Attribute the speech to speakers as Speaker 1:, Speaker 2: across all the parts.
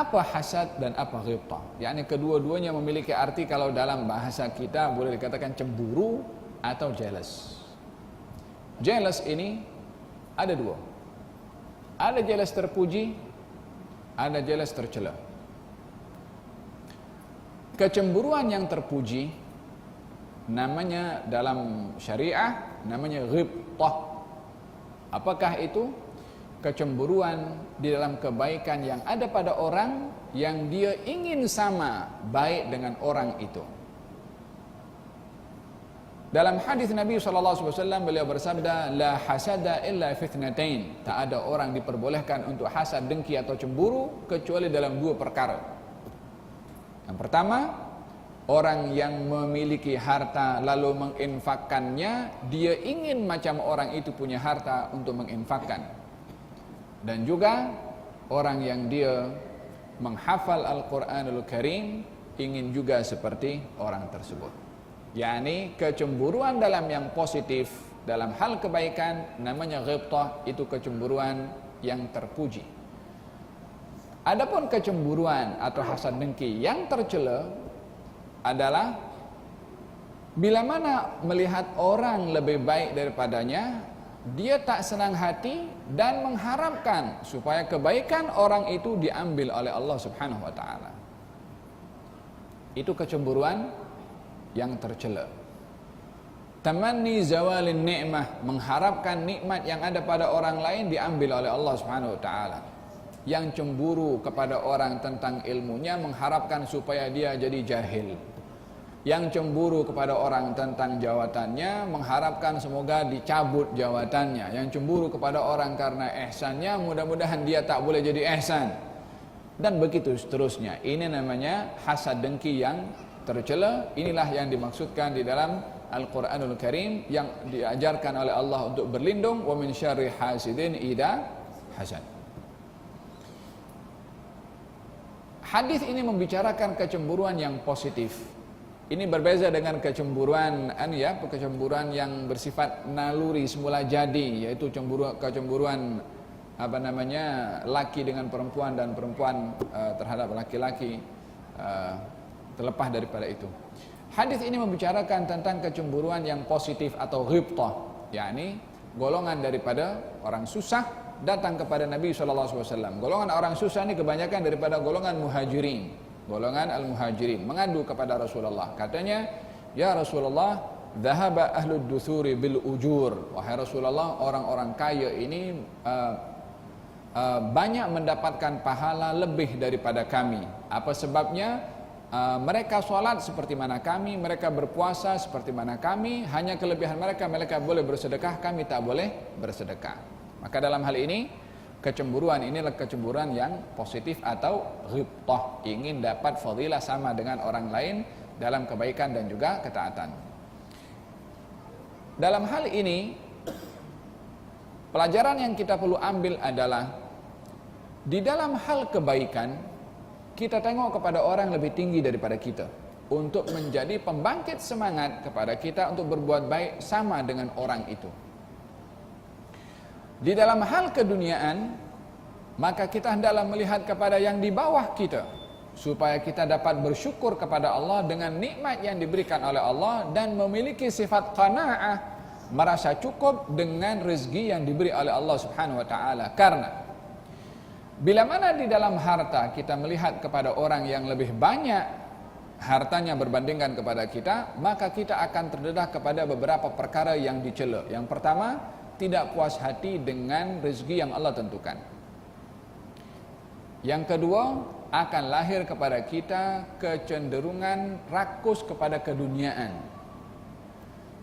Speaker 1: Apa hasad dan apa ghibtah? Yakni kedua-duanya memiliki arti kalau dalam bahasa kita boleh dikatakan cemburu atau jealous. Jealous ini ada dua. Ada jealous terpuji, ada jealous tercela. Kecemburuan yang terpuji namanya dalam syariah namanya ghibtah. Apakah itu? Kecemburuan di dalam kebaikan yang ada pada orang yang dia ingin sama baik dengan orang itu. Dalam hadis Nabi SAW beliau bersabda, la hasada illa fitnatain. Tak ada orang diperbolehkan untuk hasad, dengki atau cemburu kecuali dalam dua perkara. Yang pertama, orang yang memiliki harta lalu menginfakkannya, dia ingin macam orang itu punya harta untuk menginfakkan. Dan juga orang yang dia menghafal Al-Quranul Karim ingin juga seperti orang tersebut. Yani kecemburuan dalam yang positif, dalam hal kebaikan namanya ghibtah, itu kecemburuan yang terpuji. Adapun kecemburuan atau hasad dengki yang tercela adalah bila mana melihat orang lebih baik daripadanya, dia tak senang hati dan mengharapkan supaya kebaikan orang itu diambil oleh Allah Subhanahu wa taala. Itu kecemburuan yang tercela. Tamanni zawalin ni'mah, mengharapkan nikmat yang ada pada orang lain diambil oleh Allah Subhanahu wa taala. Yang cemburu kepada orang tentang ilmunya, mengharapkan supaya dia jadi jahil. Yang cemburu kepada orang tentang jawatannya, mengharapkan semoga dicabut jawatannya. Yang cemburu kepada orang karena ihsannya, mudah-mudahan dia tak boleh jadi ihsan. Dan begitu seterusnya. Ini namanya hasad dengki yang tercela. Inilah yang dimaksudkan di dalam Al-Quranul Karim yang diajarkan oleh Allah untuk berlindung, wa min syarri hasidin idza hasad. Hadis ini membicarakan kecemburuan yang positif. Ini berbeza dengan kecemburuan kecemburuan yang bersifat naluri semula jadi, yaitu kecemburuan laki dengan perempuan dan perempuan terhadap laki-laki, terlepas daripada itu. Hadis ini membicarakan tentang kecemburuan yang positif atau ghibtah, yakni golongan daripada orang susah datang kepada Nabi SAW. Golongan orang susah ini kebanyakan daripada golongan muhajirin. Golongan al-muhajirin mengadu kepada Rasulullah. Katanya, ya Rasulullah, dhahaba ahlud duthuri bil ujur. Wahai Rasulullah, orang-orang kaya ini banyak mendapatkan pahala lebih daripada kami. Apa sebabnya? Mereka sholat seperti mana kami, mereka berpuasa seperti mana kami. Hanya kelebihan mereka boleh bersedekah, kami tak boleh bersedekah. Maka dalam hal ini, kecemburuan inilah kecemburuan yang positif atau ghibtah, ingin dapat fadilah sama dengan orang lain dalam kebaikan dan juga ketaatan. Dalam hal ini, pelajaran yang kita perlu ambil adalah di dalam hal kebaikan kita tengok kepada orang yang lebih tinggi daripada kita untuk menjadi pembangkit semangat kepada kita untuk berbuat baik sama dengan orang itu. Di dalam hal keduniaan, maka kita hendaklah melihat kepada yang di bawah kita, supaya kita dapat bersyukur kepada Allah dengan nikmat yang diberikan oleh Allah dan memiliki sifat qanaah, merasa cukup dengan rezeki yang diberi oleh Allah Subhanahu wa taala. Karena bila mana di dalam harta kita melihat kepada orang yang lebih banyak hartanya berbandingkan kepada kita, maka kita akan terdedah kepada beberapa perkara yang dicela. Yang pertama, tidak puas hati dengan rezeki yang Allah tentukan. Yang kedua, akan lahir kepada kita kecenderungan rakus kepada keduniaan.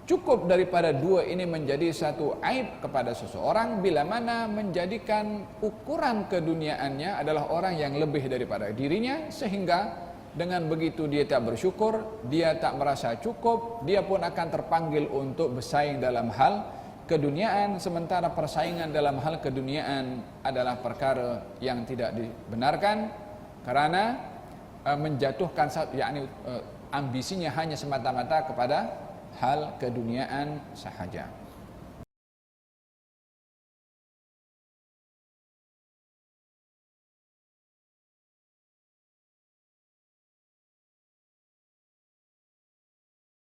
Speaker 1: Cukup daripada dua ini menjadi satu aib kepada seseorang bila mana menjadikan ukuran keduniaannya adalah orang yang lebih daripada dirinya, sehingga dengan begitu dia tak bersyukur, dia tak merasa cukup, dia pun akan terpanggil untuk bersaing dalam hal keduniaan, sementara persaingan dalam hal keduniaan adalah perkara yang tidak dibenarkan karena menjatuhkan ambisinya hanya semata-mata kepada hal keduniaan sahaja.